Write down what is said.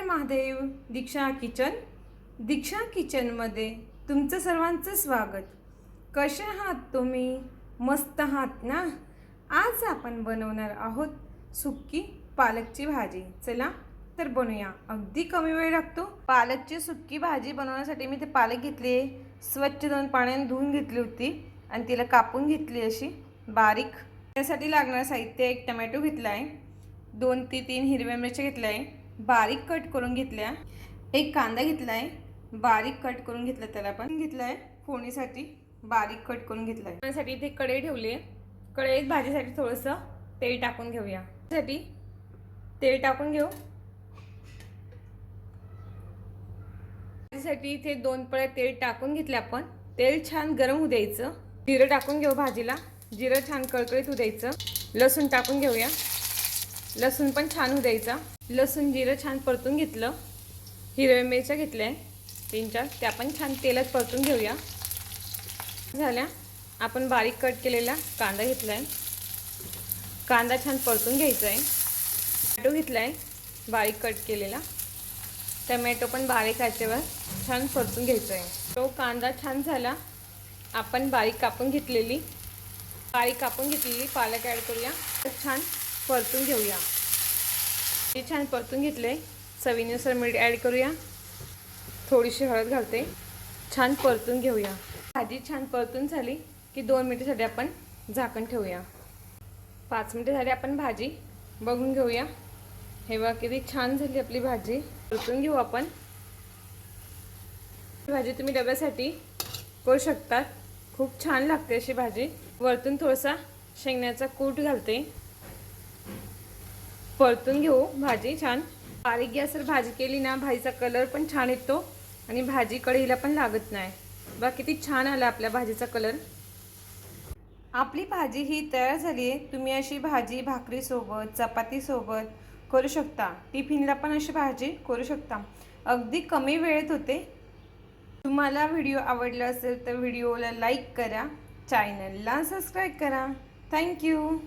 महादेव. दीक्षा किचनमध्ये तुमचं सर्वांचं स्वागत. कसे आहात तुम्ही? मस्त आहात ना? आज आपण बनवणार आहोत सुक्की पालकची भाजी. चला तर बनवूया. अगदी कमी वेळ लागतो. पालकची सुक्की भाजी बनवण्यासाठी मी ते पालक घेतली, स्वच्छ 2 पाण्याने धुवून घेतली होती आणि तिला कापून घेतली अशी बारीक. त्यासाठी लागणारं साहित्य: 1 टोमॅटो घेतला आहे, 2 ते 3 हिरव्या मिरच्या घेतल्या आहे, बारीक कट करून घेतल्या, 1 कांदा घेतला आहे, बारीक कट करून घेतला, त्याला पण घेतला आहे फोडणीसाठी बारीक कट करून घेतला आहे. त्यासाठी इथे कढई ठेवली आहे. कढईत भाजीसाठी थोडंसं तेल टाकून घेऊया. त्यासाठी तेल टाकून घेऊ. भाजीसाठी इथे 2 पळ्या तेल टाकून घेतले आपण. तेल छान गरम होऊ द्यायचं. जिरं टाकून घेऊ भाजीला. जिरं छान कळकळीत होऊ द्यायचं. लसूण टाकून घेऊया. लसूण पण छान होऊ द्यायचा. लसूण जिरं छान परतून घेतलं. हिरव्या मिरच्या घेतल्या 3-4, त्या पण छान तेलात परतून घेऊया. झाल्या. आपण बारीक कट केलेला कांदा घेतला आहे. कांदा छान परतून घ्यायचा आहे. टोमॅटो घेतला आहे बारीक कट केलेला. टोमॅटो पण बारीक आचेवर छान परतून घ्यायचा आहे. तो कांदा छान झाला. आपण बारीक कापून घेतलेली पालक ॲड करूया. छान परतून घेऊया. हे छान परतून घेतले. चवीनुसार मीठ ॲड करूया. थोडीशी हळद घालते. छान परतून घेऊया. भाजी छान परतून झाली की 2 मिनिटासाठी आपण झाकण ठेवूया. 5 मिनिटे झाली. आपण भाजी बघून घेऊया. हे बघा किती छान झाली आपली भाजी. परतून घेऊ आपण. भाजी तुम्ही डब्यासाठी करू शकता. खूप छान लागते अशी भाजी. वरतून थोडासा शेंगण्याचा कूट घालते. परतून घेऊ भाजी छान. बारीक गॅसवर भाजी केली ना, भाजीचा कलर पण छान येतो आणि भाजी कढईला पण लागत नाही. बघा किती छान आला आपल्या भाजीचा कलर. आपली भाजी ही तयार झाली आहे. तुम्ही अशी भाजी भाकरीसोबत, चपातीसोबत करू शकता. टिफिनला पण अशी भाजी करू शकता. अगदी कमी वेळेत होते. तुम्हाला व्हिडिओ आवडला असेल तर व्हिडिओला लाईक करा, चॅनलला सबस्क्राईब करा. थँक्यू.